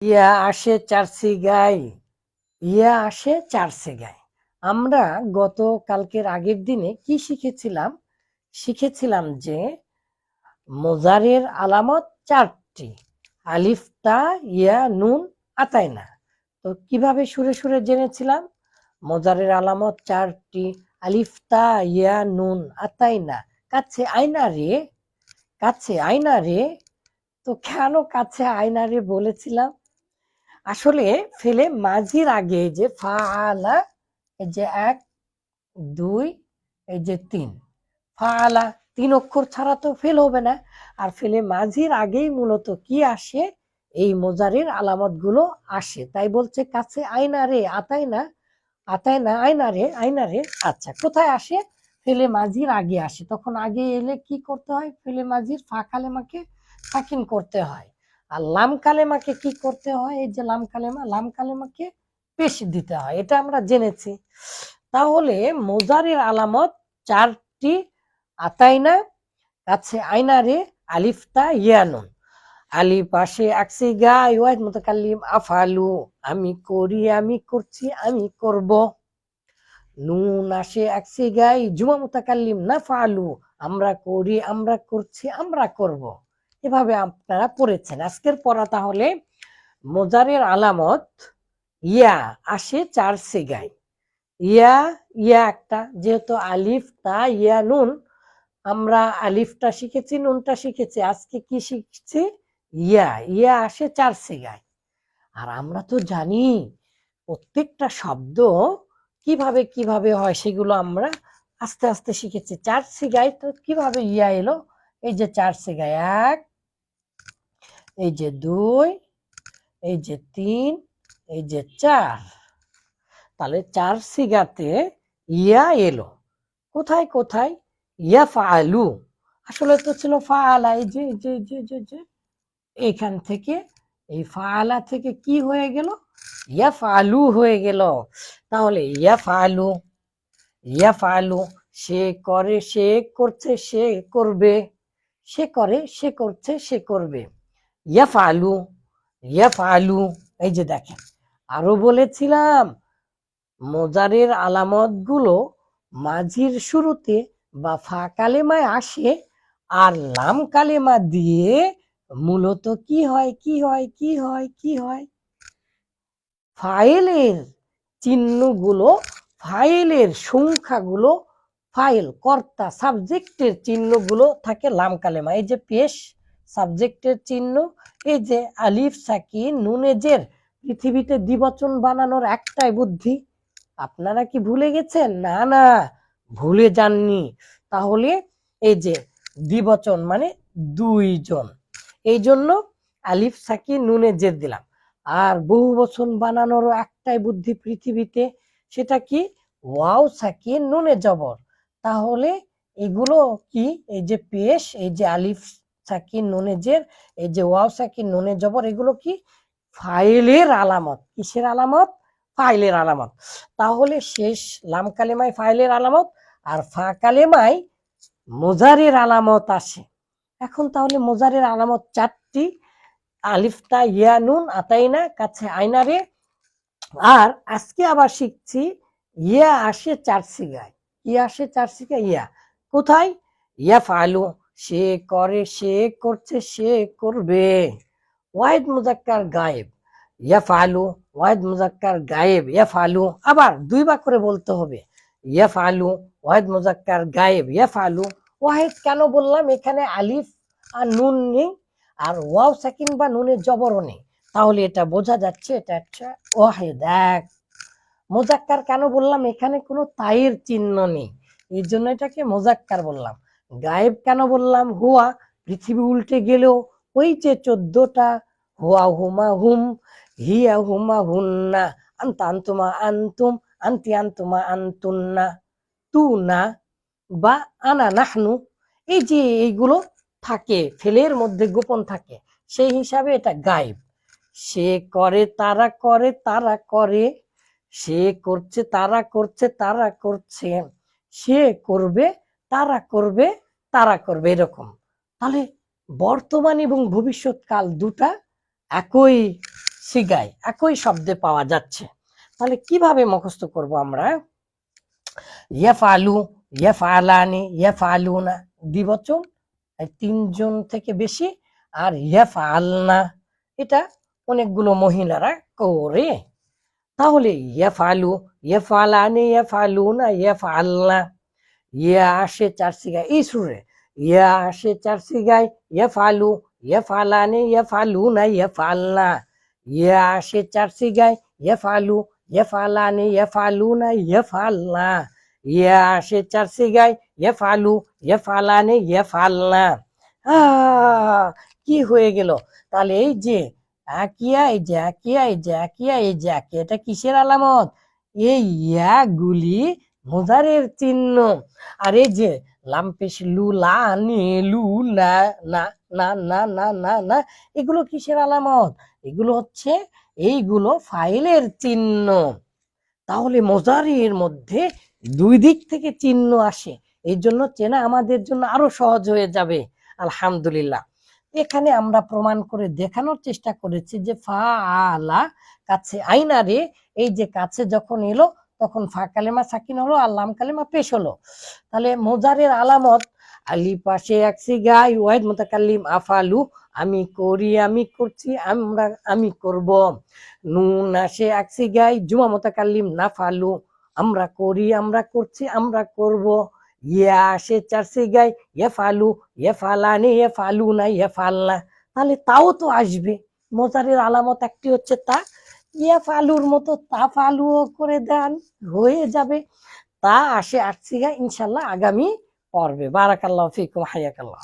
ইয়া আসে চারসি গাই, ইয়া আসে চারসে গাই। আমরা কালকের আগের দিনে কি শিখেছিলাম? শিখেছিলাম যে মোজারের আলামত চারটি, আলিফ তা ইয়া নুন আতায়না। তো কিভাবে সুরে সুরে জেনেছিলাম? মোজারের আলামত চারটি, আলিফ তা ইয়া নুন আতায়না। কাছে আয়না রে, কাছে আয়না রে। তো কেন কাছে আয়না রে বলেছিলাম? আসলে ফেলে মাঝির আগে এই যে ফাআলা, এই যে ১ ২ এই যে ৩, ফাআলা ৩ অক্ষর ছাড়া তো ফেল হবে না। আর ফেলে মাঝির আগেই মূলত কি আসে? এই মোজারের আলামত গুলো আসে। তাই বলছে কাছে আয়না রে, আতাই না, আতাই না, আয়না রে, আয়না রে। আচ্ছা, কোথায় আসে? ফেলে মাঝির আগে আসে। তখন আগে এলে কি করতে হয়? ফেলে মাঝির ফা কালেমাকে সাকিন করতে হয়। আর লাম কালেমাকে কি করতে হয়? এই যে লাম কালেমা, লাম কালেমাকে পেশ দিতে হয়। এটা আমরা জেনেছি। তাহলে মোজারের আলামত চারটি, আতাইনা, কাছে আয়না রে, আলিফতা ইয়ানুন। আলিফ আসে আকসি গাই ওয়াহিদ মুতাকাল্লিম আফালু, আমি করি, আমি করছি, আমি করব। নুন আসে আকসি গাই জুমা মুতাকাল্লিম নাফআলু, আমরা করি, আমরা করছি, আমরা করব। এভাবে আপনারা পড়েছেন। আজকের পড়া তাহলে মোজারের আলামত ইয়া আসে চার সিগায়। ইয়া, ইয়া একটা, যেহেতু আলিফ তা ইয়া নুন, আমরা আলিফটা শিখেছি, নুনটা শিখেছি। আজকে কি শিখছি? ইয়া। ইয়া আসে চার সিগায়। আর আমরা তো জানি প্রত্যেকটা শব্দ কিভাবে কিভাবে হয় সেগুলো আমরা আস্তে আস্তে শিখেছি। চার সিগায় তো কিভাবে ইয়া এলো? এই যে চার সিগায় ১, এই যে ২, এই যে ৩, এই যে ৪। তাহলে চার সিগাতে ইয়া এলো। কোথায় কোথায়? ইয়া ফাআলু, আসলে তো ছিল ফাআলা। এই যে যে যে যে যে এখান থেকে, এই ফাআলা থেকে কি হয়ে গেল? ইয়া ফাআলু হয়ে গেল। তাহলে ইয়া ফাআলু, ইয়া ফাআলু, সে করে, সে করছে, সে করবে। সে করে, সে করছে, সে করবে। ইয়া ফাআলু, ইয়া ফাআলু। এই যে দেখেন, আরো বলেছিলাম মোজারের আলামত গুলো মাঝির শুরুতে বা ফা কালেমায় আসে, আর লাম কালেমা দিয়ে মূলত কি হয়, কি হয়, কি হয়, কি হয়? ফাইলের চিহ্নগুলো, ফাইলের সংখ্যাগুলো, ফাইল কর্তা সাবজেক্টের চিহ্নগুলো থাকে লাম কালেমা। এই যে পেশ সাবজেক্টের চিহ্ন, এই যে আলিফ সাকিন নুনে জের, পৃথিবীতে দ্বিবচন বানানোর একটাই বুদ্ধি। আপনারা কি ভুলে গেছেন? না না, ভুলে যাননি। তাহলে এই যে দ্বিবচন মানে দুইজন, এই জন্য আলিফ সাকিন নুনে জের দিলাম। আর বহু বচন বানানোরও একটাই বুদ্ধি পৃথিবীতে, সেটা কি? ওয়াও সাকিন নুনে জবর। তাহলে এগুলো কি? এই যে পেশ, এই যে আলিফ সাকিন নুনে জের, এই যে ওয়াও সাকিন নুনে জবর, এগুলো কি? ফাইলের আলামত। কিসের আলামত? ফাইলের আলামত। তাহলে শেষ লাম কালেমায় ফাইলের আলামত, আর ফা কালেমায় মোজারের আলামত আসে। এখন তাহলে মোজারের আলামত চারটি, আলিফতা ইয়া নুন আতাইনা, কাছে আয়না রে। আর আজকে আবার শিখছি ইয়া আসে চার সিগায়। ইয়া আসে চার সিগায়, ইয়া কোথায়? ইয়া ফালু, সে করে, সে করছে, সে করবে। ওয়াহিদ মুজাক্কার গায়েব, ইয়া ফালু, ওয়াহিদ মুজাক্কার গায়েব, ইয়া ফালু। আবার দুইবার করে বলতে হবে, ইয়া ফালু, ওয়াহিদ মুজাক্কার গায়েব, ইয়া ফালু। ওয়াহিদ কেন বললাম? এখানে আলিফ আর নুন নেই, আর ওয়াও সাকিন বা নুনের জবরও নেই। তাহলে এটা বোঝা যাচ্ছে এটা একটা ওয়াহিদ, এক। মোজাক্কার কেন বললাম? এখানে কোনো তাইয়ের চিহ্ন নেই, এই জন্য এটাকে মোজাক্কার বললাম। গায়েব কেন বললাম? হুয়া, পৃথিবী উল্টে গেলেও ওই যে 14টা, হুয়া হুমা হুম, হিয়া হুমা হুন্না, আন্তা আন্তুমা আন্তুম, আন্তি আন্তুমা আন্তুন্না, তু না বা আনা নাহনু, এই যে এইগুলো থাকে, ফেলের মধ্যে গোপন থাকে, সেই হিসাবে এটা গায়েব। সে করে, তারা করে, তারা করে। সে করছে, তারা করছে, তারা করছে। সে করবে, তারা করবে, তারা করবে, এরকম। তাহলে বর্তমান এবং ভবিষ্যৎ কাল দুটা একই সিগায় একই শব্দে পাওয়া যাচ্ছে। তাহলে কিভাবে মুখস্থ করব আমরা? ইয়াফআলু, ইয়াফআলানি, ইয়াফআলুনা দ্বিবচন, তিনজন থেকে বেশি। আর ইয়াফআলনা এটা অনেকগুলো মহিলারা করে। তাহলে ইয়াফআলু, ইয়াফআলানি, ইয়াফআলুনা, ইয়াফআলনা। ইয়া আসে চার সিগায় এই সুরে, ইয়া আসে চার সিগায় ইয়াফআলু, ইয়াফআলানি, ইয়াফআলুনা, ইয়াফআলনা। ইয়া আসে চার সিগায় ইয়াফআলু, ইয়াফআলানি, ইয়াফআলুনা, ইয়াফআলনা। ইয়া আসে চার সিগায় ইয়াফআলু, ইয়াফআলানি, ইয়াফআলনা। কি হয়ে গেল? তাহলে এই যে আকিয়া, এই যে আকিয়া, এই যে আকিয়া, এই যে আকিয়া, এটা কিসের আলামত? এই ইয়াগুলি মুজারের চিহ্ন। আর এই যে লাম পেশ লু, লা নে, লু না, না না না না না না, এগুলো কিসের আলামত? এগুলো হচ্ছে, এইগুলো ফাইলের চিহ্ন। তাহলে মুজারির মধ্যে দুই দিক থেকে চিহ্ন আসে, এই জন্য চেনা আমাদের জন্য আরো সহজ হয়ে যাবে। আলহামদুলিল্লাহ। এখানে আমরা প্রমাণ করে দেখানোর চেষ্টা করেছি যে ফা আলা কাছে আইনা রে, এই যে কাছে যখন এলো তখন ফা কালেমা সাকিন হলো আর লাম কালেমা পেশ হলো। তাহলে মুজারের আলামত আলি পাশে এক সিগাই ওয়াহিদ মুতাকাল্লিম আফালু, আমি করি, আমি করছি, আমরা আমি করব। নুন আসে এক সিগাই জুমা মুতাকাল্লিম নাফালু, আমরা করি, আমরা করছি, আমরা করব। ইয়া আসে চার সিগাই ইয়াফালু, ইয়াফালানি, ইয়াফালুনা, ইয়াফালনা। তাহলে তাও তো আসবে। মুজারের আলামত একটি হচ্ছে তা, ইয়াফালুর মতো তাফালুও করে দেন, হয়ে যাবে। তা আসে আট সিগায় ইনশাল্লাহ আগামী পর্বে। বারাকাল্লাহু ফিকুম, হায়াকাল্লাহ।